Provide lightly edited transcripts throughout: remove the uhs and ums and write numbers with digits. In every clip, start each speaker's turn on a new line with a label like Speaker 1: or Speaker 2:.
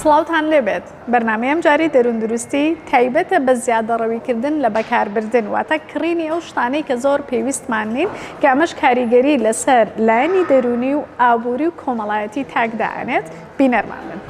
Speaker 1: سڵاوتان لێبێت بەرنامەیەم جاری دەروندروستی تایبەتە بە زیادەڕەویکردن لە بەکاربردن واتە کڕینی ئەو شتانەی کە زۆر پێویستمان نین کە ئەمەش کاریگەری لەسەر لایەنی دەرونی و ئابووری و کۆمەڵایەتی تاکدائێنێت بینەرمان بن.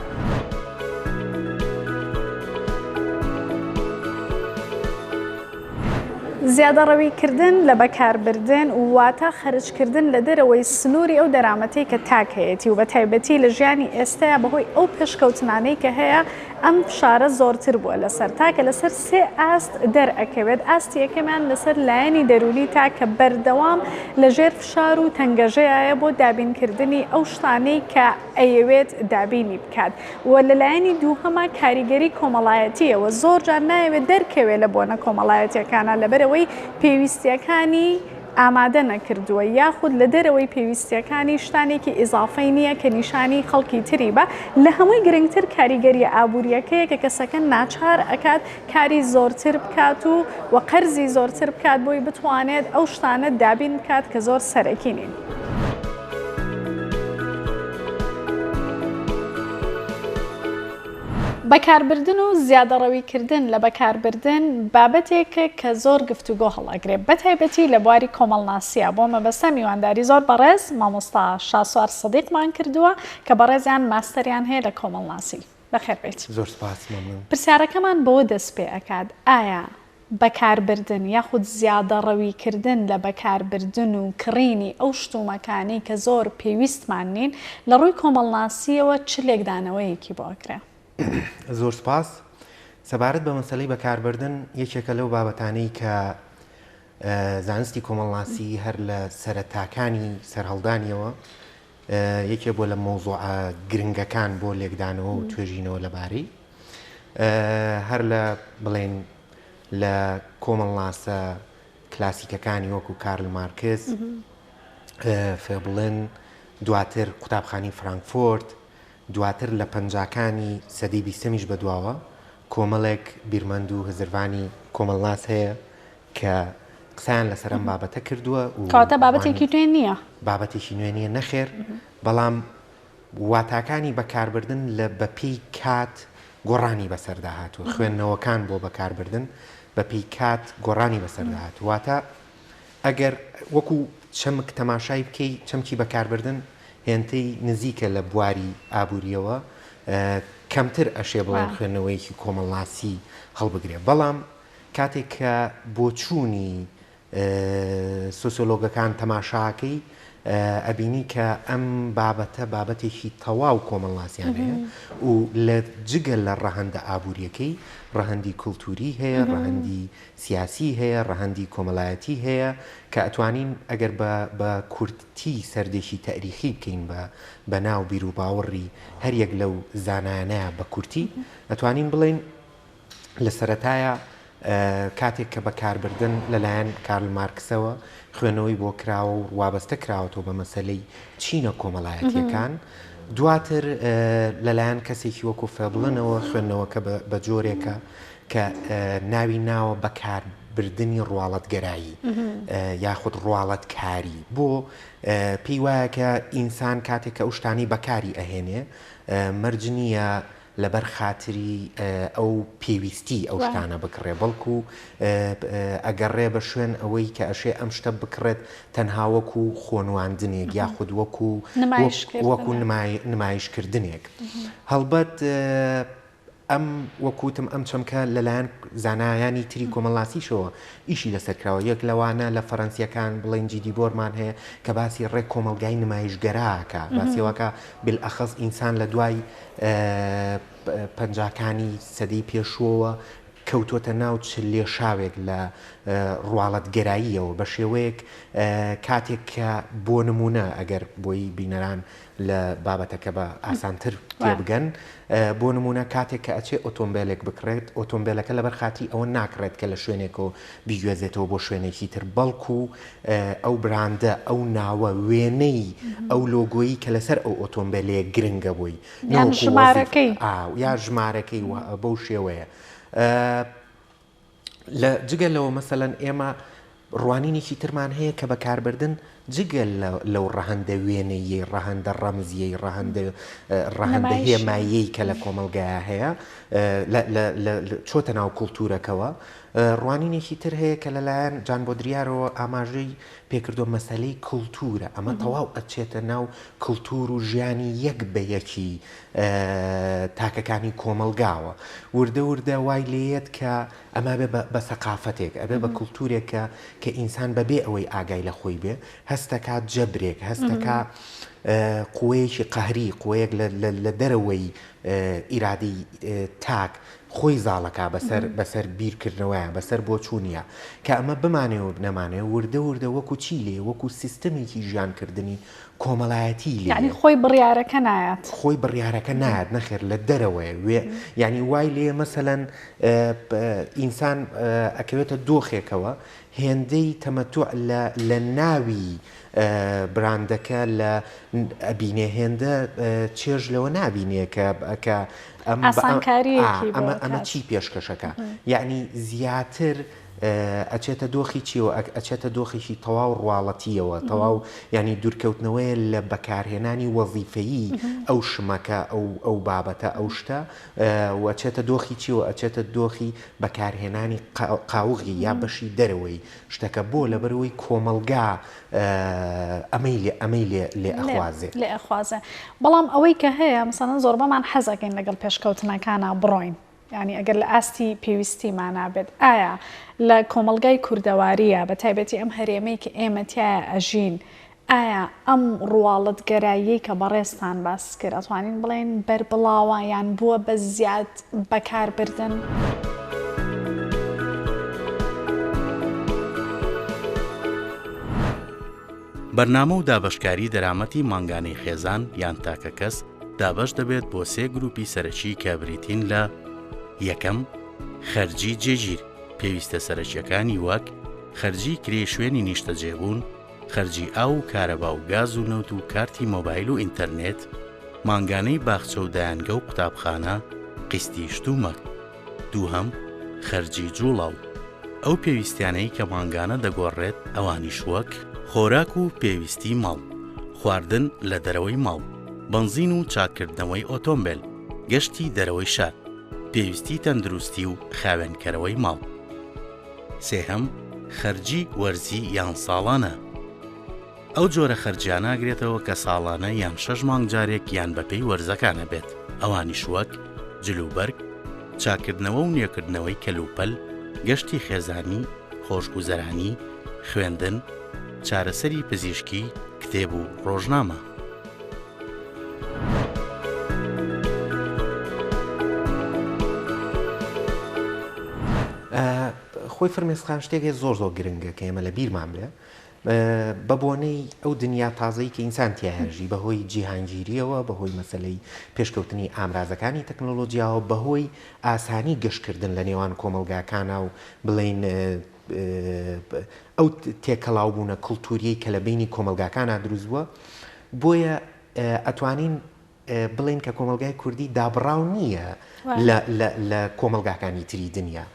Speaker 1: زیادەڕەویکردن لە بەکاربردن واتە خەرجکردن لە دەرەوەی سنووری ئەو دەرامەتەی کە تاکەیەتی و بە تایبەتی لە ژیانی ئێستاە بەهۆی ئەو پێشکەوتنانەی کە هەیە ئەم فشارە زۆرتر بووە لەسەر تاکە لەسەر سێ ئاست دەرئەکەوێت ئاستی یەکەمیان لەسەر لایەنی دەرونی تاکە بەردەوام لەژێر فشار و تەنگەژەیە بۆ دابینکردنی ئەو شتانەی کە ئەیەوێت دابینی بکات و لە لایەنی دووهەما کاریگەری کۆمەڵایەتیەوە زۆر جار نایەوێت دەرکەوێت لە بۆنە کۆمەڵایەتیەکانە لەبەرەوەی پێویستیەکانی ئامادە نەکردووە یاخود لە دەرەوەی پێویستیەکانی شتانێکی ئیزافەی نییە کە نیشانی خەڵکی تری بە لە هەمووی گرنگتر کاریگەری ئابوووریەکەیە کە کەسەکە ناچار ئەکات کاری زۆرتر بکات و قەرزی زۆرتر بکات بۆی بتوانێت ئەو شتانە دابین بکات کە زۆر سەرەکی نین. بەکاربردن و زیادەڕەویکردن لە بەکاربردن بابەتێکە کە زۆر گفتوگۆ هەڵئەگرێت بەتایبەتی لە بواری کۆمەڵناسیە بۆ مەبەستە میوانداری زۆر بەڕێز مامۆستا شاسوار سەدیقمان کردووە کە بەڕێزیان ماستەریان هەیە لە کۆمەڵناسی. بەخێربێت.
Speaker 2: زۆر سپاس مەمنون.
Speaker 1: پرسیارەکەمان بەوە دەست پێ ئەکات ئایا بەکاربردن یاخود زیادەڕەویکردن لە بەکاربردن و کڕینی ئەو شتومەکانی کە زۆر پێویستمان نین لە ڕووی کۆمەڵناسیەوە چ لێکدانەوەیەکی بۆ ئەکرێ؟
Speaker 2: زۆر سپاس. سەبارەت بە مەسەلەی بەکاربردن یەکێکە لەو بابەتانەی کە زانستی کۆمەڵناسی هەر لە سەرەتاکانی سەرهەڵدانیەوە یەکێ بۆ لە مۆزوعە گرنگەکان بۆ لێکدانەوە و توێژینەوە لەبارەی هەر لە بڵێن لە کۆمەڵناسە کلاسیکەکانی وەکو کارل مارکس، فێبڵن، دواتر قوتابخانی فرانکفۆرت، دواتر لە پەنجاکانی سەدەی بیستەمیش بەدواوە کۆمەڵێک بیرمەند و هزربانی کۆمەڵناس هەیە کە قسەیان لەسەر ئەم بابەتە کردووە و
Speaker 1: کەواتە بابەتێکی نوێ نییە.
Speaker 2: بابەتێکی نوێ نییە نەخێر، بەڵام واتاکانی بەکاربردن لە بەپێی کات گۆڕانی بەسەردا هاتووە خوێندنەوەکان بۆ بەکاربردن بەپێی کات گۆڕانی بەسەردا هاتووە. واتە ئەگەر وەکو چەمک تەماشای بکەی چەمکی بەکاربردن هێنتەی نزیکە لە بواری ئابووریەوە کەمتر ئەشێ بڵێن خوێندنەوەیەکی کۆمەڵناسی هەڵبگرێت. بەڵام کاتێک کە بۆچوونی سۆسیۆلۆگەکان تەماشاکەی ئەبینی کە ئەم بابەتە بابەتێکی تەواو کۆمەڵناسیان هەیە و لە جگە لە ڕەهەندە ئابووریەکەی ڕەهەندی کولتوری هەیە، ڕەهەندی سیاسی هەیە، ڕەهەندی کۆمەڵایەتی هەیە کە ئەتوانین ئەگەر بە کورتی سەردێکی تاریخی بکەین بە ناو بیر و باوەڕی هەر یەک لەو زانایانەیە بە کورتی ئەتوانین بڵێن لە سەرەتایە کاتێک کە بەکاربردن لەلایەن کارل مارکسەوە خوێنەوەی بۆ کراوە و وابەستە کراوەتەوە بە مەسەلەی چینە کۆمەڵایەتیەکان، دواتر لەلایەن کەسێکی وەکو فێبڵنەوە خوێندنەوەکە بە جۆرێکە کە ناوی ناوە بەکاربردنی ڕواڵەتگەرایی یاخود ڕواڵەتکاری بۆ پێی وایە کە ئینسان کاتێک کە ئەو شتانی بەکاری ئەهێنێ مەرج نییە لەبەر خاتری ئەو پێویستی ئەو شتانە بکڕێ بەڵکو ئەگەڕێ بە شوێن ئەوەی کە ئەشێ ئەم شتە بکڕێت تەنها وەکو خۆنواندنێک یاخود وەکو نمایشکردنێک. هەڵبەت ئەم وەکوتم ئەم چەمکە لەلایەن زانایانی تری کۆمەڵناسیشەوە ئیشی لەسەرکراوە. یەک لەوانە لە فەڕەنسیەکان بڵێن جیدی بۆرمان هەیە کە باسی ڕێک کۆمەلگای نمایشگەراکە باسیەوەکە بالئەخەز ئینسان لە دوای پەنجاکانی سەدەی پێشووەوە کەوتۆتە ناو لێشاوێک لە ڕواڵەتگەراییەوە بە شێوەیەک کاتێک کە بۆ نمونە ئەگەر بۆی بینەران لە بابەتەکە بە ئاسانتر تێبگەن بۆ نمونە کاتێک کە ئەچێ ئۆتۆمبیلێک بکڕێت ئۆتۆمبیلەکە لەبەر خاتی ئەوە ناکڕێت کە لە شوێنێکەوە بیگوێزێتەوە بۆ شوێنێکی تر بەڵکو ئەو براندە ئەو ناوە وێنەی ئەو لۆگۆیی کە لەسەر ئەو ئۆتۆمبیلەیە گرنگە بووی یا ژمارەکەی بەو شێوەیە. لە جگە لەوە مەسەلەن ئێمە ڕوانینێکی ترمان هەیە کە بەکاربردن جگەل لەو ڕەهەندە وێنەیە ڕەهەندە ڕەمزیەی ڕەهەندە هێماییەی کە لە کۆمەلگایە هەیە چۆتە ناو کولتورەکەەوە ڕوانینێکی تر هەیە کە لەلایەن جان بۆدریارەوە ئاماژەی پێکردو مەسەلەی کولتورە ئەمە تەواو ئەچێتە ناو کولتور و ژیانی یەک بە یەکی تاکەکانی کۆمەلگاوە وردە وردە وای لێت کە ئەمە بێ بە سەقافەتێک ئەبێ بە کولتورێکە کە ئینسان بەبێ ئەوەی ئاگای لە خۆی بێ هەستەکات جەبرێک هەستەکە قوەیەکی قەهری قوەیەک لە دەرەوەی ئیرادی تاک خۆی زاڵەکە بەسەر بیرکردنەوەیە بەسەر بۆچوونیە کە ئەمە بمانێ و نەمانێ وردە وردە وەکو چی لێ وەکو سیستەمێکی ژیانکردنی کۆمەڵایەتی لێ
Speaker 1: یعنی خۆی بڕیارەکە نایەت
Speaker 2: خۆی بڕیارەکە نایەت نەخێر لە دەرەوەی ینی وای لێ مەسەلەن ئینسان ئەکەوێتە دۆخێکەوە هێندەی تەمەتوع لە ناوی براندەکە لە ئەبینێ هێندە چێژ لەوە نابینێ کە ئەمە چی پێشکەشەکە یعنی زیاتر ئەچێتە دۆخی چیەوە ئەچێتە دۆخێکی تەواو ڕواڵەتیەوە تەواو ینی دوورکەوتنەوەی لە بەکارهێنانی وەزیفەیی ئەو شمەکە ئەو بابەتە ئەو شتە ئەچێتە دۆخی چیەوە ئەچێتە دۆخی بەکارهێنانی قاوغی یا بەشی دەرەوەی شتەکە بۆ لەبەرەوەی کۆمەلگا ئەمەی لێ ئەخوازێ
Speaker 1: لێ ئەخوازێ بەڵام ئەوەی کە هەیە مەسەڵەن زۆربەمان حەزەکەین لەگەڵ پێشکەوتنەکانە بڕۆین ینی ئەگەر لە ئاستی پێویستیمانە بێت ئایا لە کۆمەلگای کوردەواریە بە تایبەتی ئەم هەرێمەی کە ئێمە تایە ئەژین ئایا ئەم ڕواڵەتگەرایی کە بەڕێستان باس کرد ئەتوانین بڵێن بەربڵاوە یان بووە بە زیاد بەکاربردن؟
Speaker 3: بەرنامە و دابەشکاری دەرامەتی مانگانەی خێزان یان تاکە کەس دابەش دەبێت بۆ 3 گروپی سەرەکی کە بریتین لە یەکەم خەرجی جێگیر پێویستە سەرەکیەکانی وەک خەرجی کرێ شوێنی نیشتە جێبوون خەرجی ئاو و کارەبا و گاز و نەوت و کارتی مۆبایل و ئینتەرنێت مانگانەی باخچە و دایانگە و قوتابخانە قیستی شتومەک دووهەم خەرجی جوڵاو ئەو پێویستیانەی کە مانگانە دەگۆڕێت ئەوانیش وەک خۆراک و پێویستی ماڵ خواردن لە دەرەوەی ماڵ بنزین و چاکردنەوەی ئۆتۆمبیل گەشتی دەرەوەی شار پێویستی تەندروستی و خاوێنکەرەوەی ماڵ سێهەم خەرجی وەرزی یان ساڵانە ئەو جۆرە خەرجیانە ئاگرێتەوە کە ساڵانە یان 6 مانگ جارێک یان بەپێی وەرزەکانە بێت ئەوانیش وەک جلوبەرگ چاکردنەوە و نوێکردنەوەی کەلوپەل گەشتی خێزانی خۆشگوزەرانی خوێندن چارەسەری پزیشکی کتێب و ڕۆژنامە
Speaker 2: خۆی فرمێسخان شتێکی زۆر گرنگە کە ئێمە لە بیرمان بێ بە بۆنەی ئەو دنیا تازەی کە ئینسان تیاهێژی بەهۆی جیهانگیریەوە بەهۆی مەسلەی پێشکەوتنی ئامرازەکانی تەکنۆلۆژیاوە بەهۆی ئاسانی گەشتکردن لە نێوان کۆمەلگاکانە و بڵێن ئەو تێکەڵاوبوونە کولتوریەی کە لە بینی کۆمەلگاکانە دروستبووە بۆیە ئەتوانین بڵێن کە کۆمەلگای کوردی دابڕاو نییە لە کۆمەلگاکانی تری دنیا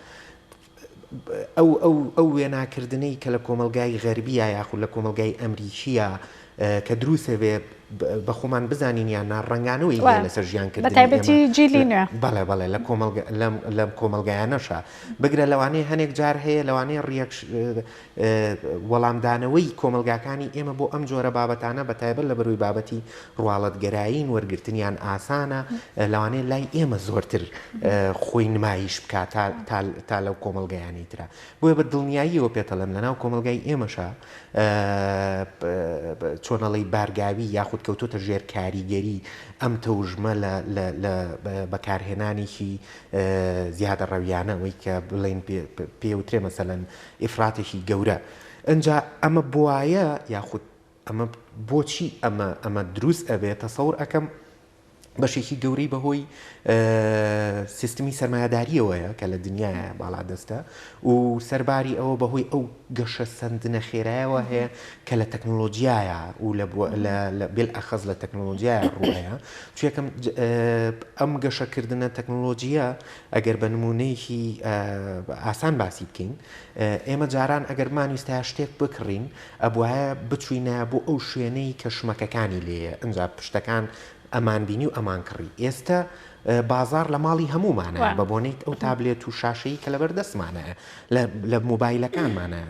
Speaker 2: ئەو وێناکردنەی کە لە کۆمەلگای غەربیە یاخود لە کۆمەلگای ئەمریکیە کە دروستە بێ بە خۆمان بزانین یان ناڕەنگانەوەی لەسەر ژیانکردن
Speaker 1: بە تایبەتی جیلی نوێ
Speaker 2: بەڵێ لە کۆمەلگایانەشە بگرە لەوانەیە هەنێک جار هەیە لەوانەیە ڕێک وەڵامدانەوەی کۆمەلگاکانی ئێمە بۆ ئەم جۆرە بابەتانە بە تایبەت لە بەرووی بابەتی ڕواڵەتگەرایی وەرگرتنیان ئاسانە لەوانەیە لای ئێمە زۆرتر خۆی نمایش بکات تا لەو کۆمەلگایانی ترا بۆیە بە دڵنیاییەوە پێتەڵێم لەناو کۆمەلگای ئێمەشە چۆنەڵی بارگاوی یاخود کەوتۆتە ژێر کاریگەری ئەم تەوژمە لە بەکارهێنانێکی زیادە ڕەویانە ئەوەی کە بڵێن پێوترێ مەسەلەن ئیفراتێکی گەورە ئەنجا ئەمە بواە یاخود ئەمە بۆچی ئەمە دروست ئەبێت تەسەور ئەەکەم بەشێکی گەورەی بەهۆی سیستمی سەرمایه‌داریەوەیە کە لە دنیاە باڵا دەستە و سەرباری ئەوە بەهۆی ئەو گەشە سندنە خێرایەوە هەیە کە لە تەکنۆلۆژیایە و بێلئەخەز لە تەکنۆلۆژیایە ڕوایە چیەکەم ئەم گەشەکردنە تەکنۆلۆژیە ئەگەر بە نمونەیەکی ئاسان باسی بکەین ئێمە جاران ئەگەرمان ویستە شتێک بکڕین ئەبوایە بچوینە بۆ ئەو شوێنەی کە شمەکەکانی لێیە ئەنجا پشتەکان ئەمان بینی و ئەمان کڕی ئێستا بازار لە ماڵی هەمومانە بە بۆنیت ئەو تابلێت و شاشەی کە لەبەر دەستمانەیە لە مۆبایلەکانمانە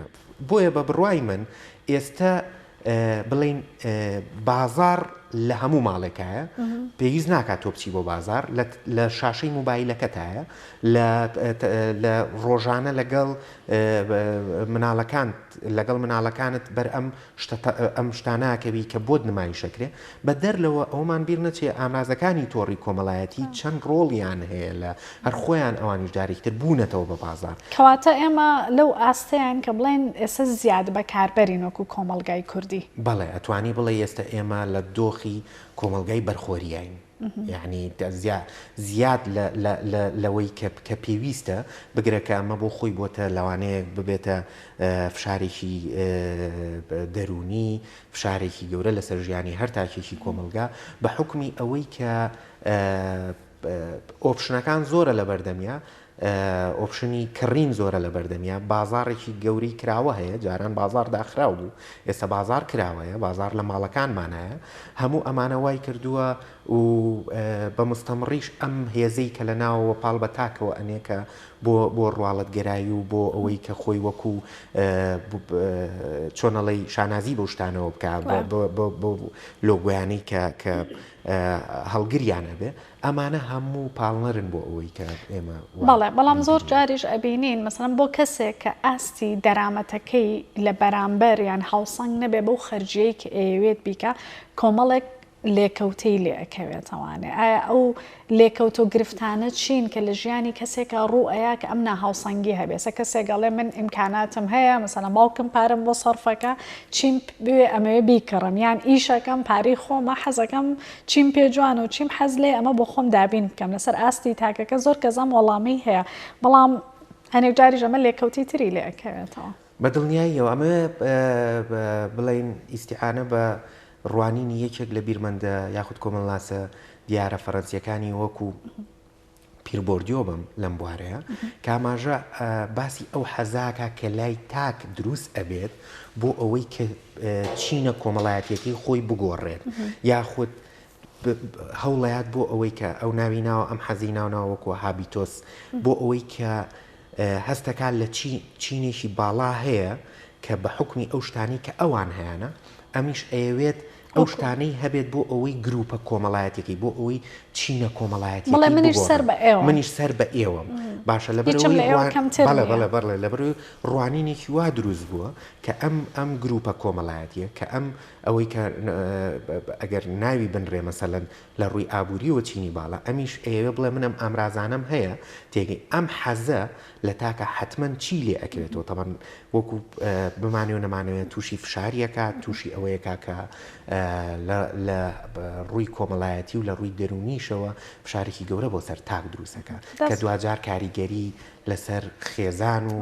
Speaker 2: بۆیە بە بڕوای من ئێستا بڵین بازار لە هەموو ماڵێکایە پێویست ناکات تۆ بچی بۆ بازار لە شاشەی مۆبایلەکەتایە لە ڕۆژانە لەگەڵ مناڵەکانت بەر ئەم شتاناکەوی کە بۆت نمایشەکرێ بە دەرلەوە ئەومان بیر نەچێ ئامرازەکانی تۆڕی کۆمەڵایەتی چەند ڕۆڵیان هەیە لە هەر خۆیان ئەوانیش جارێکتر بوونەتەوە بە بازار
Speaker 1: کەواتە ئێمە لەو ئاستەیان کە بڵێن ئێستا زیاد بەکاربەرین وەکو کۆمەڵگای کوردی
Speaker 2: بەڵێ ئەتوانی بڵێ ئێستا ئێمە لە دۆخی کۆمەلگای بەرخۆریین یعنی زیاد لەوەی کە پێویستە بگرێکە ئەمە بۆ خۆی بۆتە لەوانەیە ببێتە فشارێکی دەرونی فشارێکی گەورە لەسەر ژیانی هەر تاکێکی کۆمەلگا بە حکمی ئەوەی کە ئۆپشنەکان زۆرە لە بەردەمیا ئۆپشنی کڕین زۆرە لە بەردەمیا بازارێکی گەوری کراوە هەیە جاران بازار داخراو بوو ئێستا بازار کراوەیە بازار لە ماڵەکانمانایە هەموو ئەمانە وای کردووە و بە مستەمڕیش ئەم هێزەی کە لە ناوەوە پاڵ بە تاکەوە ئەنێکە بۆ ڕواڵەتگەرایی و بۆ ئەوەی کە خۆی وەکو چۆنەڵی شانازی بۆ شتانەوە بکە بۆ لۆگویانەی کە هەڵگریانە بێ ئەمانە هەموو پاڵنەرن بۆ ئەوەی کە ئێمە
Speaker 1: بەڵێ بەڵام زۆر جاریش ئەبینین مەسەڵەن بۆ کەسێک کە ئاستی دەرامەتەکەی لە بەرامبەر یان هاوسەنگ نەبێ بەو خەرجیەی کە ئەوێت بیکە کۆمەڵێک لێکەوتەی لێ ئەکەوێتەوانێ ئایا ئەو لێکەوتۆ گرفتانە چین کە لە ژیانی کەسێکە ڕوو ئەیە کە ئەم ناهاوسەنگی هەبێسە کەسێکگەڵێ من ئیمکاناتم هەیە مەسەڵەن باوکم پارەم بۆ سەرفەکە چیم بوێ ئەمەوێ بیکڕم یان ئیشەکەم پارەی خۆمە حەزەکەم چیم پێ جوانە و چیم حەز لێ ئەمە بۆ خۆم دابین بکەم لەسەر ئاستی تاکەکە زۆر کەزەم وەڵامی هەیە بەڵام هەنێک جاریش ئەمە لێکەوتی تری لێ ئەکەوێتەوە
Speaker 2: بەدڵنیاییەوە ئەمە بڵین ئیسیعانە بە ڕوانینی یەکێک لە بیرمەندە یاخود کۆمەڵاسە دیارە فەڕەنسیەکانی وەکو پیربۆردیۆ بم لەم بوارەیە کاماژە باسی ئەو حەزاکە کە لای تاک دروست ئەبێت بۆ ئەوەی کە چینە کۆمەڵایەتەکەی خۆی بگۆڕێت یاخود هەوڵەیات بۆ ئەوەی کە ئەو ناوی ناوە ئەم حەزی ناوناوە وەکو هابیتۆس بۆ ئەوەی کە هەستەکان لە چینێکی باڵا هەیە کە بە حکمی ئەو شتانی کە ئەوان هەیەە ئەمیش ئەوێت ئەو شتانەی هەبێت بۆ ئەوەی گروپە کۆمەڵایەتێکی بۆ ئەوەی چینە کۆمەڵایەتی
Speaker 1: منیش سەر بە ئێوە
Speaker 2: منیش سەر بە ئێوە باشە لەبەر ڕوانینێکی وا دروست بووە کە ئەم گروپە کۆمەڵایەتیە کە ئەوەی کە ئەگەر ناوی بنرێ مەسەلەن لە ڕووی ئابووری و چینی باڵا ئەمیش ئێوە بڵێ منم ئامرازانم هەیە تێگەی ئەم حەزە لە تاکە حتمما چی لێ ئەکرێتەوە تەمەن وەکو بمانێ و نەمانوێت تووشی فشاریەکە تووشی ئەوەیەکە کە لە ڕووی کۆمەڵایەتی و لە ڕووی دەرونیشەوە فشارێکی گەورە بۆ سەر تاک دروستەکە کە دوجار کاریگەری لەسەر خێزان و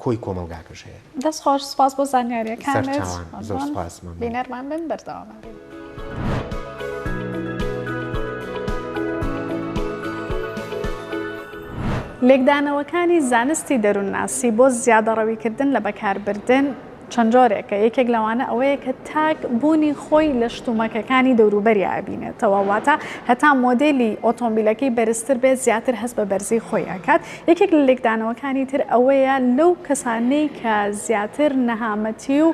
Speaker 2: کۆی کۆمەلگاکەش هەیە
Speaker 1: دەست خۆش سپاس بۆ زانیاریەکانت
Speaker 2: زۆر سپاسمان
Speaker 1: بینەرمان بن بەردەوام بین. لێکدانەوەکانی زانستی دەروونناسی بۆ زیادەڕەویکردن لە بەکاربردن چەند جۆرێکە یەکێک لەوانە ئەوەیە کە تاک بوونی خۆی لە شتومەکەکانی دەوروبەری ئابینێتەوە واتە هەتا مۆدێلی ئۆتۆمبیلەکەی بەرزتر بێت زیاتر هەست بە بەرزی خۆی ئەکات یەکێک لە لێکدانەوەکانی تر ئەوەیە لەو کەسانەی کە زیاتر نەهامەتی و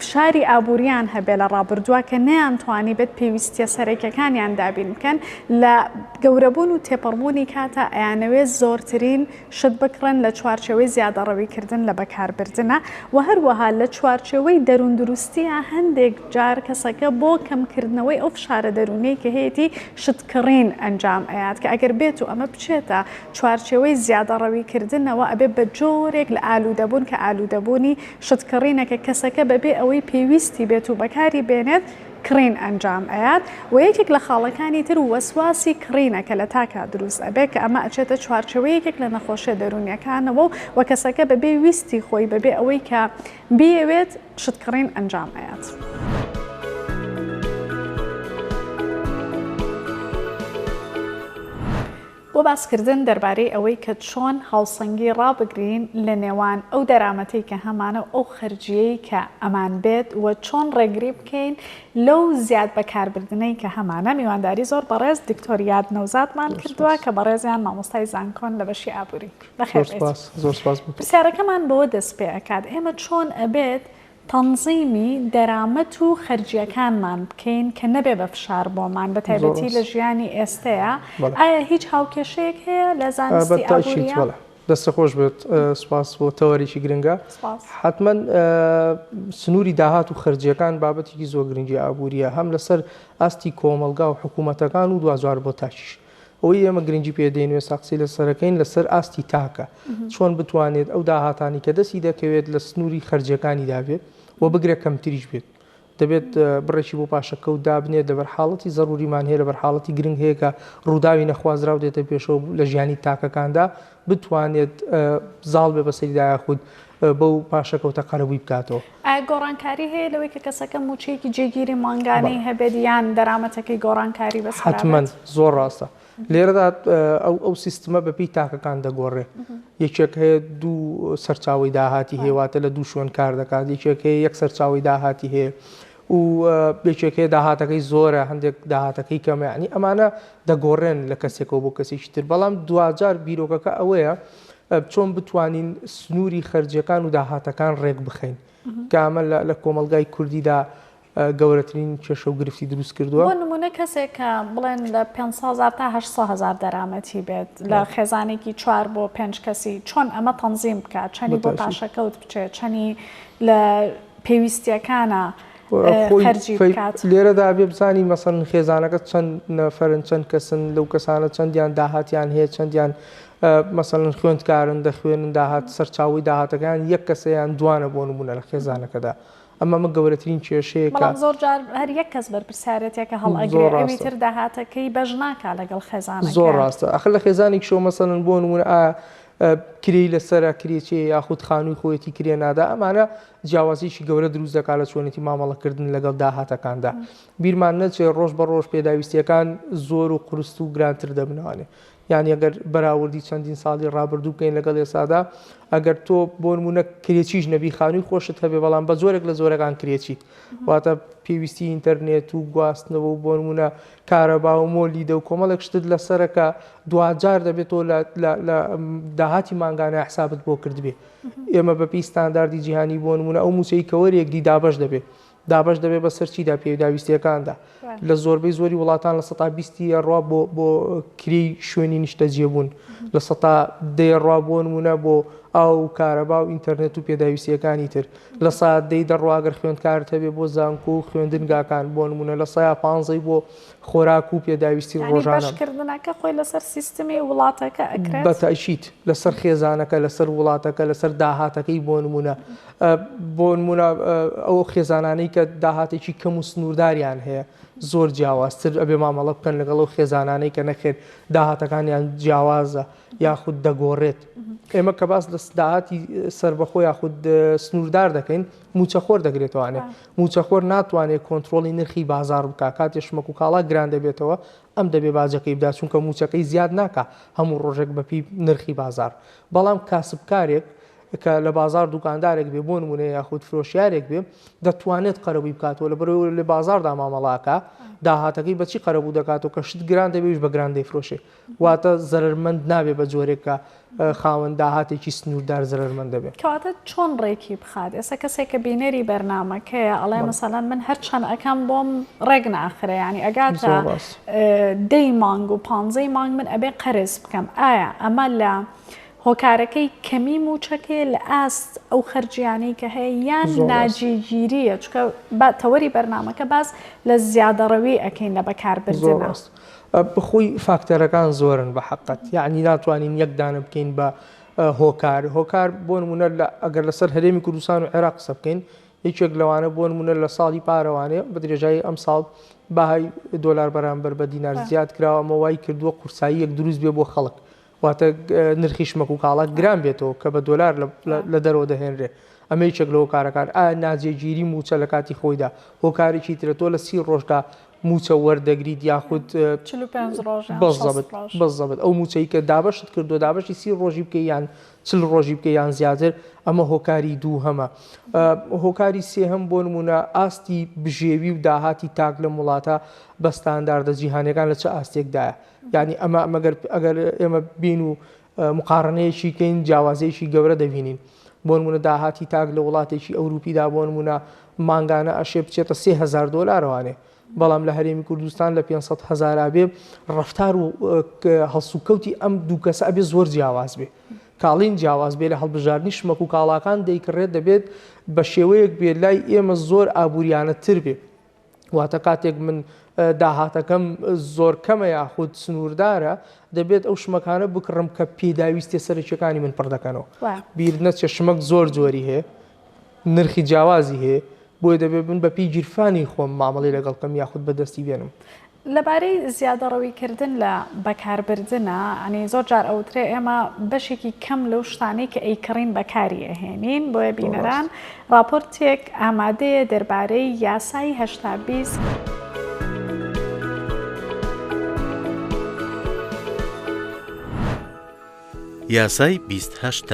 Speaker 1: فشاری ئابووریان هەبێ لە ڕابردووە کە نەیانتوانی بێت پێویستیە سەرەکیەکانیان دابین بکەن لە گەورەبوون و تێپەڕبوونی کاتە ئەیانەوێت زۆرترین شت بکڕن لە چوارچێوەی زیادەڕەویکردن لە بەکاربردنە و هەروەها لە چوارچێوەی دەروون دروستیە هەندێک جار کەسەکە بۆ کەمکردنەوەی ئەو فشارە دەرونەی کە هەیەی شتکڕین ئەنجام ئەیات کە ئەگەر بێت و ئەمە بچێتە چوارچێوەی زیادەڕەویکردنەوە ئەبێ بە جۆرێک لە ئالوودەبوون کە ئالوودەبوونی شتکڕینەکە کەسەکە بەبێ ئەوەی پێویستی بێت و بەکاری بێنێت کڕین ئەنجام ئەیات و یەکێک لە خاڵەکانی تر وەسواسی کڕینە کە لە تاکە دروست ئەبێت کە ئەمە ئەچێتە چوارچەوەیەکێک لە نەخۆشیە دەرونیەکانەوە و کەسەکە بەبێ ویستی خۆی بەبێ ئەوەی کە بیەوێت شتکڕین ئەنجام ئەیات. بۆ باسکردن دەربارەی ئەوەی کە چۆن هەڵسەنگی ڕابگرین لە نێوان ئەو دەرامەتی کە هەمانە ئەو خەرجیەی کە ئەمان بێت و چۆن ڕێگری بکەین لەو زیاد بەکاربردنەی کە هەمانە میوانداری زۆر بەڕێز دکتۆریات نەوزادمان کردووە کە بەڕێزیان مامۆستای زانکۆن لە بەشی ئابووری.
Speaker 4: زۆر سپاس.
Speaker 1: پرسیارەکەمان بەوە دەست پێ ئەکات ئێمە چۆن ئەبێت تەنزیمی دەرامەت و خەرجیەکانمان بکەین کە نەبێ بە فشار بۆمان بە تایبەتی لە ژیانی ئێستەیە ئایا هیچ هاوکێشەیەک هەیە لە زانستی ئابووریە؟
Speaker 4: دەستە خۆش بێت سپاس بۆ تەوەریکی گرنگە حتمما سنووری داهات و خەرجیەکان بابەتێکی زۆر گرنگی ئابووریە هەم لەسەر ئاستی کۆمەلگا و حکوومەتەکان و دوازار بۆ تاکیش ئەوەی ئێمە گرنگی پێدەینوێ ساقسی لە سەرەکەین لەسەر ئاستی تاکە چۆن بتوانێت ئەو داهاتانی کە دەستی دەکەوێت لە سنووری خەرجیەکانی دابێت و بگرێت کەمتریش بێت دەبێت بڕێکی بۆ پاشەکەوت دابنێت لەبەر حاڵەتی زەروریمان هەیە لەبەر حاڵەتی گرنگ هەیە کە ڕووداوی نەخوازراو دێتە پێشەوە لە ژیانی تاکەکاندا بتوانێت زاڵ بێ بەسەریدایە خود بەو پاشەکەوتە قەرەبووی بکاتەوە.
Speaker 1: گۆڕانکاری هەیە لەوەی کە کەسەکە موچەیەکی جێگیری ماگانەی هەبێت یان دەرامەتەکەی گۆڕانکاری بەسەر
Speaker 4: حتمما زۆر ڕاستە لێرەدا ئەو سیستمە بەپی تاکەکان دەگۆڕێ یەکێک هەیە دوو سەرچاوی داهاتی هێواتە لە دوو شوێن کار دەکات یەکێک هەیە یەک سەرچاوی داهاتی هەیە و بێکێکەیە داهاتەکەی زۆرە هەندێک داهاتەکەی کەمەیانی ئەمانە دەگۆڕێن لە کەسێکەوە بۆ کەسێکی تر بەڵام دوجار بیرۆکەکە ئەوەیە چۆن بتوانین سنووری خەرجیەکان و داهاتەکان ڕێک بخەین کامە لە کۆمەلگای کوردیدا گەورەترین کێشە و گرفتی دروست کردووە.
Speaker 1: بۆ نمونە کەسێک کە بڵێن لە 500,000 تا 800,000 دەرامەتی بێت لە خێزانێکی 4 بۆ 5 کەسی چۆن ئەمە تەنزیم بکات چەنی بۆ پاشەکەوت بچێت چەنی لە پێویستیەکانە خەرجی بکات.
Speaker 4: لێرەدا بێ بزانی مەسەڵەن خێزانەکە چەند نەفەرن چەند کەسن لەو کەسانە چەندیان داهاتیان هەیە چەندیان مەسەڵەن خوێندکارن دەخوێنن داهات سەرچاوی داهاتەکان یەک کەسەیان دوانە بۆ نمونە لە خێزانەکەدا ئەمە گەورەترین کێشەیە
Speaker 1: بەڵام زۆر جار هەر یەک کەس بەرپرسیارەتێکە هەڵ ئەگرێت ئەوی تر داهاتەکەی بەش ناکا لەگەڵ خێزانەکە.
Speaker 4: زۆر ڕاستە ئەخ لە خێزانێک شۆ مەسەڵەن بۆ نمونە کری لەسەرە کرێکی یاخود خانووی خۆیەتی کرێ نادا ئەمانە جیاوازیشی گەورە دروست دەکات لە چۆنێتی مامەڵەکردن لەگەڵ داهاتەکاندا بیرمان نەچێت ڕۆژ بە ڕۆژ پێداویستیەکان زۆر و قورست و گرانتر دەبنەوانێ یعنی ئەگەر بەراوردی چەندین ساڵی ڕابردوو بکەین لەگەڵ ئێسادا ئەگەر تۆ بۆ نمونە کرێکیش نەبی خانووی خۆشت هەبێ بەڵام بە زۆرێک لە زۆرەکان کرێچیت واتە پێویستی ئینتەرنێت و گواستنەوە و بۆ نمونە کارەبا و مۆلیدە و کۆمەڵێک شتت لەسەرەکە دوجار دەبێتەوە لە داهاتی ماگانە حسابت بۆ کردبێ ئێمە بەپی ستانداردی جیهانی بۆ نمونە ئەو موچەی کەوەرێکدی دابەش دەبێت دابش دەبێت بە سەرچیدا پێداویستیەکاندا لە زۆربەی زۆری وڵاتان لە 120 ڕوا بۆ کری شوێنی نیشتە جێبوون لە 110 ڕوا بۆ نمونە بۆ ئاو کارەبا و ئینتەرنێت و پێداویستیەکانی تر لە 110 دەڕواگەر خوێندکارت هەبێ بۆ زانکۆ و خوێندنگاکان بۆ نمونە لە 115 بۆ خۆراک و پێداویستی ڕۆژانە
Speaker 1: بەشکردنەکە خۆی لەسەر سیستمی وڵاتەکە ئەکرێت
Speaker 4: بەتەشیت لەسەر خێزانەکە لەسەر وڵاتەکە لەسەر داهاتەکەی بۆ نمونە ئەو خێزانانەی کە داهاتێکی کەم و سنوورداریان هەیە زۆر جیاوازتر ئەبێ مامەڵە بکەن لەگەڵ ئەو خێزانانەی کە نەخێت داهاتەکانیان جیاوازە یاخود دەگۆڕێت ئێمە کە باس لە داهاتی سربەخۆ یاخود سنووردار دەکەین موچەخۆر دەگرێتوانێ موچەخۆر ناتوانێت کۆنتترۆلی نرخی بازار بکە کاتێ شمەک و کاڵا گران دەبێتەوە ئەم دەبێ باجەکەی بدا چونکە موچەکەی زیاد ناکە هەموو ڕۆژێک بەپی نرخی بازار بەڵام کاسبکارێک کە لە بازار دوکاندارێک بێ بۆ نمونە یاخود فرۆشیارێک بێ دەتوانێت قەرەبووی بکاتەوە لە بەرەوە لە بازاردا مامەڵاکە داهاتەکەی بەچی قەرەبوو دەکاتەوە کە شت گران دەبێش بە گران دەیفرۆشێ واتە زەرمەند نابێ بە جۆرێکە خاوەن داهاتێکی سنووردار زەرمەند دەبێت
Speaker 1: کەواتە چۆن ڕێکی بخات ئێستا کەسێک کە بینەری بەرنامەکەیە ئەڵێ مەسەڵەن من هەر چەند ئەەکەم بۆم ڕێک ناخرە ینی ئەگاتە 10 مانگ و 15 مانگ من ئەبێ قەرز بکەم ئایا ئەمە لە هۆکارەکەی کەمی موچەکەی لە ئاست ئەو خەرجیانەی کە هەیە یان ناجێگیریە چکە تەوەری بەرنامەکە باز لە زیادەڕەوی ئەەکەین لە بەکاربردنە
Speaker 4: بخۆی فاکتەرەکان زۆرن بە حقت یعنی ناتوانین یەکدانە بکەین بە هۆکار بۆ نمونە ئەگەر لەسەر هەرێمی کوردستان و عێراق قسە بکەین یەکێک لەوانە بۆ نمونە لە ساڵی پارەوانێ بە درێژایی ئەم ساڵ باهای دۆلار بەرامبەر بە دینار زیاد کراوە ئەمە وای کردووە قورساییەک دروست بێ بۆ خەڵک واتە نرخی شمەک و کاڵات گران بێتەوە کە بە دۆلار لە دەرەوە دەهێنرێ ئەمە یەکێک لەوە کارەکان ناجێگیری موچە لە کاتی خۆیدا هۆکارێکی ترە تۆ لە 30 ڕۆژدا موچە وەردەگریت یاخود بەزەبت ئەو موچەی کە دابشت کردو دابشی 30 ڕۆژی بکە یان 40 ڕۆژی بکە یان زیاتر ئەمە هۆکاری دوو هەمە هۆکاری سێهەم بۆ نمونە ئاستی بژێوی و داهاتی تاک لە وڵاتە بە ستانداردە جیهانیەکان لە چه ئاستێکدایە یعنی ئەگەر ئێمە بین و مقارنەیەکی کەین جیاوازەیەکی گەورە دەبینین بۆ نمونە داهاتی تاک لە وڵاتێکی ئەوروپیدا بۆ نمونە مانگانە ئەشێ بچێتە 30,000 دۆلارەوانێ بەڵام لە هەرێمی کوردستان لە 500,000 بێ ڕەفتار و هەڵسوکەوتی ئەم دوو کەسە ئەبێ زۆر جیاواز بێ کاڵین جیاواز بێ لە هەڵبژاردننی شمەک و کاڵاکان دەیکڕێت دەبێت بە شێوەیەک بێت لای ئێمە زۆر ئابوووریانە تر بێ واتە کاتێک من داهاتەکەم زۆر کەمە یاخود سنووردارە دەبێت ئەو شمەکانە بکڕم کە پێداویستێ سەرچەکانی من پڕ دەکەنەوە بیر نەچێ شمەک زۆر جۆری هەیە نرخی جیاوازی هەیە بۆی دەبێت من بە پێی گیرفانی خۆم مامەڵی لەگەڵکەم یاخود بەدەستی بێنم
Speaker 1: لەبارەی زیادەڕەویکردن لە بەکاربردنە ئەنی زۆر جار ئەوترێ ئێمە بەشێکی کەم لەو شتانەی کە ئەیکڕین بەکاری ئەهێنین بۆیە بینەران راپۆرتێک ئامادەیە دەربارەی یاسای 820
Speaker 3: یاسای 28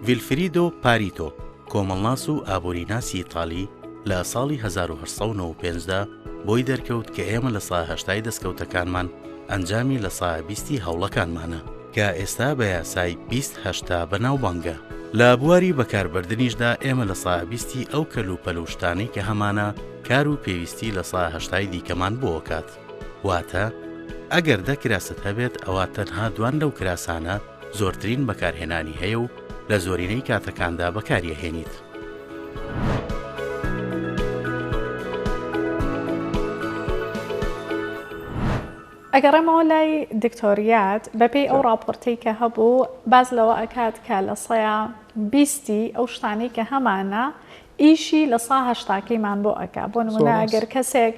Speaker 3: ڤیلفریدۆ پاریتۆ کۆمەڵناس و ئابووریناسی ئیتاڵی لە ساڵی 1995دا بۆی دەرکەوت کە ئێمە لە سا هەشتای دەستکەوتەکانمان ئەنجامی لە سا 20 هەوڵەکانمانە کە ئێستا بە یاسای 28 بەناوبانگە لە بواری بەکاربردنیشدا ئێمە لە سا 20 ئەو کەلوپەلوشتانەی کە هەمانە کار و پێویستی لە سا هەشتای دیکەمان بۆکات واتە ئەگەر دەکراست هەبێت ئەوە تەنها دوان لەو کراسانە زۆرترین بەکارهێنانی هەیە و لە زۆرینەی کاتەکاندا بەکاریەهێنیت.
Speaker 1: ئەگەڕێمەوە لای دکتۆریات بەپێی ئەو راپۆرتەی کە هەبوو باز لەوە ئەکات کە لە سەیە 20 ئەو شتانەی کە هەمانە ئیشی لە سا هەشتاکەیمان بۆ ئەکا بۆ نمونە ئەگەر کەسێک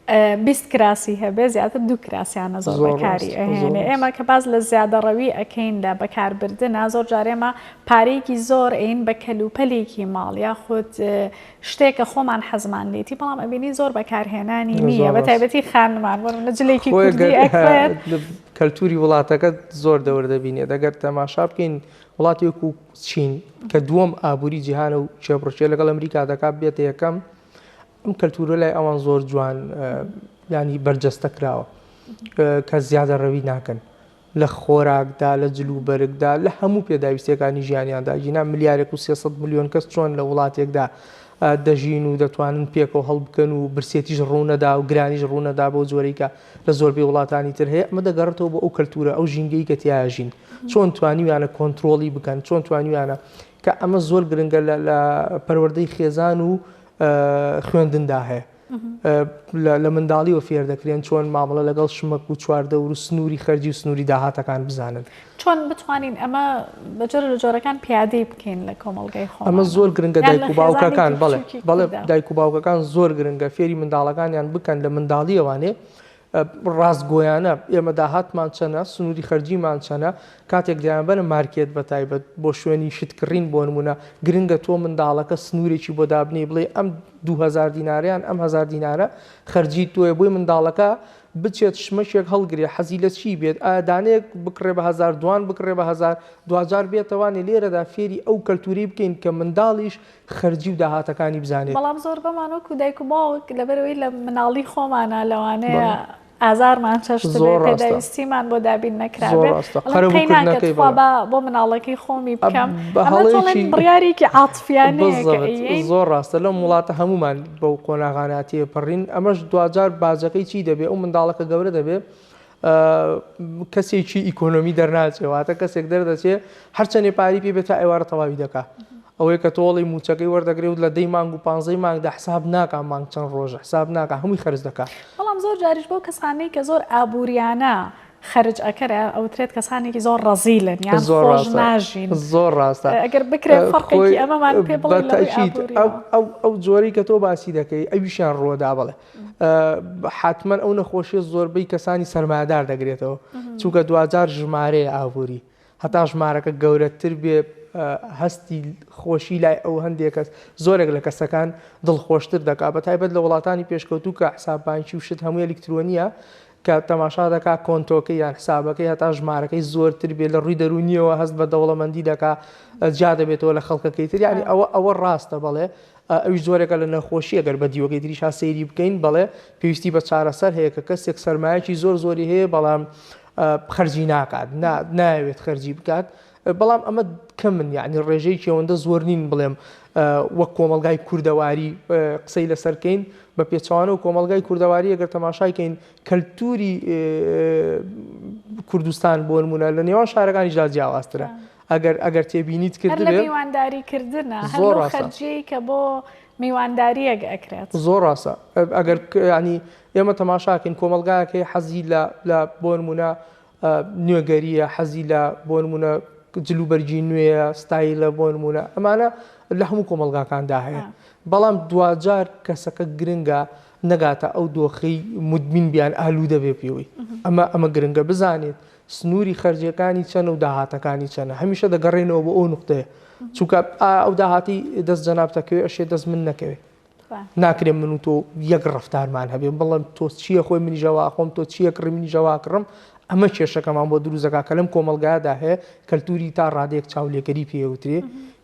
Speaker 1: 20 کراسی هەبێ زیاتر دوو کراسیانە زۆر بەکاری ئەهێنێ ئێمە کە باز لە زیادەڕەوی ئەکەین لە بەکاربردنە زۆر جارێمە پارەیەکی زۆر ئەین بە کەلوپەلێکی ماڵ یاخود شتێکە خۆمان حەزمان لێتی بەڵام ئەبینی زۆر بەکارهێنانی نییە بە تایبەتی خانمان بۆ نەجلێکی کوردی ئەکرێت
Speaker 4: کەلتوری وڵاتەکە زۆر دەور دەبینێت دەگەر تەماشا بکەین وڵاتی وەکو چین کە دووەم ئابووری جیهانە و چێپڕچێ لەگەڵ ئەمریکا دەکات بێتە یەکەم ئەم کەلتورە لای ئەوان زۆر جوان ینی بەرجەستە کراوە کە زیادە ڕەوی ناکەن لە خۆراکدا لە جلوبەرگدا لە هەموو پێداویستەکانی ژیانیاندا ژینا ملیارێک و 300 میلیۆن کەس چۆن لە وڵاتێکدا دەژین و دەتوانن پێکەوە هەڵبکەن و برسێتیش ڕوونەدا و گرانیش ڕوونەدا بۆ جۆرەیکە لە زۆربەی وڵاتانی تر هەیە ئەمە دەگەڕێتەوە بۆ ئەو کەلتورە ئەو ژینگەی کە تیاژین چۆن توانیویانە کۆنتترۆڵی بکەن چۆن توانیویانە کە ئەمە زۆر گرنگە لە پەروەردەی خێزان و خوێندندا هەیە لە منداڵیەوە فێر دەکرێن چۆن مامەڵە لەگەڵ شمەک و چواردە و سنووری خەرجی و سنووری داهاتەکان بزانن
Speaker 1: چۆن بتوانین ئەمە بەجۆر لە جۆرەکان پیادەی بکەین لە کۆمەڵگەی خۆ
Speaker 4: ئەمە زۆر گرنگە دایک و باوکەکان بەڵێ دایک و باوکەکان زۆر گرنگە فێری منداڵەکانیان بکەن لە منداڵیەوانێ ڕاستگۆیانە ئێمە داهاتمان چەنە سنووری خەرجیمان چەنە کاتێک دەیانبەرە مارکێت بە تایبەت بۆ شوێنی شتکڕین بۆ نمونە گرنگە تۆ منداڵەکە سنوورێکی بۆ دابنی بڵێ ئەم 2000 دیناریان ئەم 1000 دینارە خەرجی تۆیە بۆی منداڵەکە بچێت شمەشێک هەڵگرێ حەزی لە چی بێت ئادانەیەک بکڕێ بە 1000 دوان بکڕێ بە 1000 دوجار بێتەوانێ لێرەدا فێری ئەو کەلتوری بکەین کە منداڵیش خەرجی و داهاتەکانی بزانێت
Speaker 1: بەڵام زۆر بەمانۆ دایک و باوک لەبەرەوەی لە مناڵی خۆمانە لەوانەیە ئازارمان چەشت پێداویستیمان بۆ دابین نەکرابێت بۆ مناڵەکەی خۆمی بکەم بڕیارێکی عاتفیانەیە
Speaker 4: زۆر ڕاستە لەم وڵاتە هەمومان بەو قۆناغاناتیە پەڕین ئەمەش دوجار بازەکەی چی دەبێ ئەو منداڵەکە گەورە دەبێت کەسێکی ئیکۆنۆمی دەرناچێواتە کەسێک دەردەچێت هەرچەندێ پاری پێ بێت تا ئێوارە تەواوی دەکات ئەوەیە کە تۆڵی موچەکەی وەردەگرێت لە 10 مانگ و 15 مانگدا حساب ناکە مانگ چەند ڕۆژە حساب ناکە هەمووی خەرج دەکات
Speaker 1: بەڵام زۆر جاریش بۆ کەسانەی کە زۆر ئابووریانە خەرج ئەکەرە ئەوترێت کەسانێکی زۆر ڕەزیلن یان
Speaker 4: زۆر
Speaker 1: خۆش
Speaker 4: ڕاستە.
Speaker 1: ناژین
Speaker 4: زۆر ڕاستە
Speaker 1: ئەگەر بکرێت فەرقێکی ئەمەمان پێ بڵێن لە ڕووی
Speaker 4: بەتەکید
Speaker 1: ئابووریەوە.
Speaker 4: ئەو جۆرەی کە تۆ باسی دەکەی ئەویشیان ڕۆدا بڵێ حتمما ئەو نەخۆشیە زۆربەی کەسانی سەرمایه‌دار دەگرێتەوە چونکە دوجار ژمارەیە ئابووری هەتا ژمارەکە گەورەتر بێ هەستی خۆشی لای ئەو هەندێک کەس زۆرێک لە کەسەکان دڵخۆشتر دەکات بە تایبەت لە وڵاتانی پێشکەوتوو کە حساببانکی و شت هەموو ئەلکترۆنیە کە تەماشا دەکا کۆنتۆکەی یان حسابەکەی هەتا ژمارەکەی زۆرتر بێت لە ڕووی دەرونیەوە هەست بە دەوڵەمەندی دەکا جا دەبێتەوە لە خەڵکەکەی تر یعنی ئەوە ڕاستە بەڵێ ئەوی زۆرێکە لە نەخۆشی ئەگەر بە دیوەکەی تریشا سەیری بکەین بەڵێ پێویستی بە چارەسەر هەیە کە کەسێک سەرمایەکی زۆری هەیە بەڵام خەرجی ناکات ناوێت خەرجی بکات بەڵام ئەمە کە من یعنی ڕێژەی ئەوەندە زۆر نین بڵێم وەک کۆمەلگای کوردەواری قسەی لەسەرکەین بە پێچوانە و کۆمەلگای کوردەواری ئەگەر تەماشایکەین کەلتوری کوردستان بۆ نمونە لە نێوان شارەکانیشدا جیاوازترە ئەگەر تێبینیت کرد
Speaker 1: لە میوانداریکردنە هەر خەرجی کە بۆ میوانداریەک ئەکرێت
Speaker 4: زۆر ڕاستە ئەگەر ینی ئێمە تەماشاکەین کۆمەلگایەکەی حەزی لە بۆ نمونە نوێگەریە حەزی لە بۆ نمونە جلوبەرجی نوێیە ستایلە بۆ نمونە ئەمانە لە هەموو کۆمەلگاکاندا هەیە بەڵام دوجار کەسەکە گرنگە نەگاتە ئەو دۆخەی مدمین بیان ئالوودە بێ پێوەی ئەمە گرنگە بزانێت سنووری خەرجیەکانی چەنە و داهاتەکانی چەنە هەمیشە دەگەڕێنەوە بۆ ئەو نقطەیە چونکە ئەو داهاتی دەست جەنابتەکەوێ ئەشێ دەست من نەکەوێت ناکرێن من و تۆ یەک ڕەفتارمان هەبێ بەڵام تۆ چییە خۆی منی ژەوا خۆم تۆ چییە کڕی منی ژەوا کڕم ئەمە کێشەکەمان بۆ دروستەکە کە لەم کۆمەلگایەدا هەیە کەلتوری تا ڕادێک چاولێکەری پێوترێ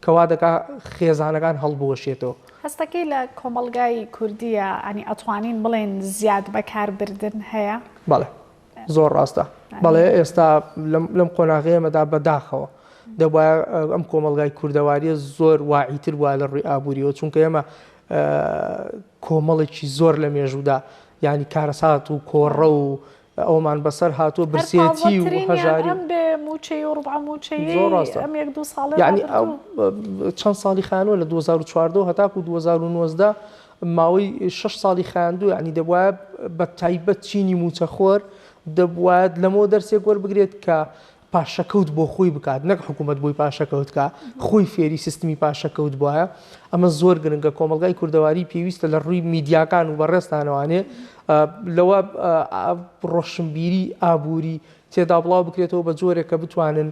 Speaker 4: کەوا دەکا خێزانەکان هەڵبوەشێتەوە.
Speaker 1: هەستەکەی لە کۆمەلگای کوردیە ئەنی ئەتوانین بڵێن زیاد بەکاربردن هەیە؟
Speaker 4: بەڵێ زۆر ڕاستە بەڵێ ئێستا لەم قۆناغەیەمەدا بەداخەوە دەبایە ئەم کۆمەلگای کوردەواریە زۆر واعیتر وایە لە ڕووی ئابووریەوە چونکە ئێمە کۆمەڵێکی زۆر لە مێژوودا ینی کارەسات و کۆڕە و ئەومان بەسەر هاتووە برسێتی و هەژاری یعنی چەند ساڵی خانووە لە 2014 هەتاکو 2019 ماوەی 6 ساڵی خاندوو ینی دەبواە بە تایبەت چینی موچەخۆر دەبوایە لەمەوە دەرسێک وەربگرێت کە پاشەکەوت بۆ خۆی بکات نەک حکوومەت بۆی پاشەکەوتکە خۆی فێری سیستمی پاشەکەوت بواە ئەمە زۆر گرنگە کۆمەلگای کوردەواری پێویستە لە ڕووی میدیاکان و بەڕێستانەوانێ لەوە ڕۆشنبیری ئابووری تێدا بڵاو بکرێتەوە بە جۆرێک کە بتوانن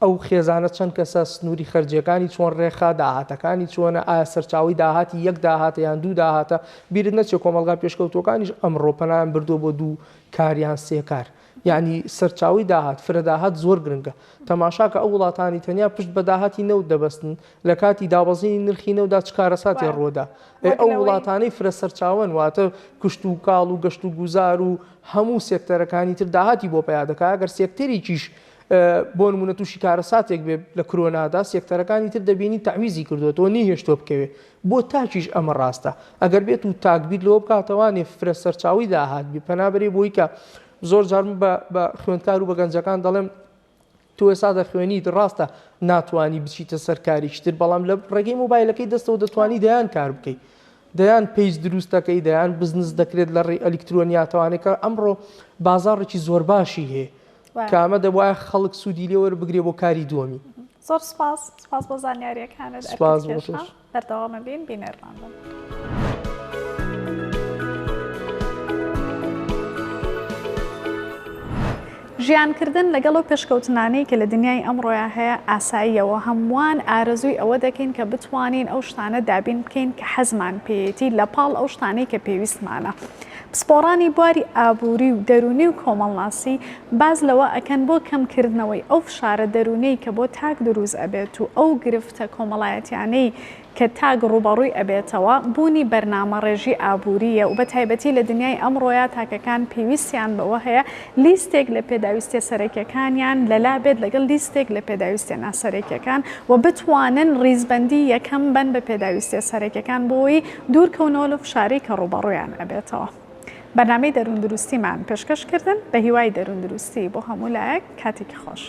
Speaker 4: ئەو خێزانە چەند کەسە سنووری خەرجیەکانی چۆن ڕێخا داهاتەکانی چۆنە ئایا سەرچاوی داهاتی یەک داهاتە یان دوو داهاتە بیرت نەچێت کۆمەلگا پێشکەوتەکانیش ئەمڕۆ پەنایان بردووە بۆ دوو کاریان سێ کار یعنی سەرچاوی داهات فرەداهات زۆر گرنگە تەماشاکە ئەو وڵاتانی تەنیا پشت بە داهاتی نەوت دەبەستن لە کاتی دابەزینی نرخی نەودا چ کارەساتی ڕۆدا ئەو وڵاتانەی فرە سەرچاوەن واتە کشت و کاڵ و گەشت و گوزار و هەموو سێکتەرەکانی تر داهاتی بۆ پیا دەکات ئەگەر سێکتەرێکیش بۆ نمونە تووشی کارەساتێک بێ لە کرۆنادا سێکتەرەکانی تر دەبینی تەعویزی کردوێتەوە نیهێشتۆ بکەوێت بۆ تاکیش ئەمە ڕاستە ئەگەر بێت و تاکبیر لەوە بکاتەوانێ فرە سەرچاوی داهات بێ پەنابەرێ بۆی کە زۆر جارم بە خوێندکار و بە گەنجەکان دەڵێم تۆ ئێستا دەخوێنیت ڕاستە ناتوانی بچیتە سەرکاریشتر بەڵام لە ڕێگەی مۆبایلەکەی دەستەوە دەتوانی دەیان کار بکەیت دەیان پیج دروستەکەی دەیان بزنس دەکرێت لە ڕێی ئەلکترۆنیاتەوانێکە ئەمڕۆ بازاڕێکی زۆر باشی هەیە کامە دەبواە خەڵک سوودی لێوە بگرێ بۆ کاری دووەمی
Speaker 1: زۆر سپاس بۆ زانیاریەکانت دەردەوامە بین بینەرمان بن. ژیانکردن لەگەڵ و پێشکەوتنانەی کە لە دنیای ئەمڕۆیە هەیە ئاساییەوە هەمووان ئارەزووی ئەوە دەکەین کە بتوانین ئەو شتانە دابین بکەین کە حەزمان پێیەتی لە پاڵ ئەو شتانەی کە پێویستمانە. پسپۆڕانی بواری ئابووری و دەرونی و کۆمەڵناسی باز لەوە ئەکەن بۆ کەمکردنەوەی ئەو فشارە دەرونەی کە بۆ تاک دروست ئەبێت و ئەو گرفتە کۆمەڵایەتیانەی کە تاگ ڕوبەڕووی ئەبێتەوە بوونی بەرنامە ڕێژی ئابووریە و بە تایبەتی لە دنیای ئەمڕۆیە تاکەکان پێویستیان بەوە هەیە لیستێک لە پێداویستە سەرەکیەکانیان لەلا بێت لەگەڵ لیستێک لە پێداویستە ناسەرەکیەکان و بتوانن ڕیزبەندی یەکەم بن بە پێداویستە سەرەکیەکان بۆی دوورکەونەوە لە فشاری کە ڕوبەڕوویان ئەبێتەوە. بەنامەی دەروون دروستیمان پێشکەشکردن بە هیوای دەروون دروستی بۆ هەموو لایەک کاتێکی خۆش.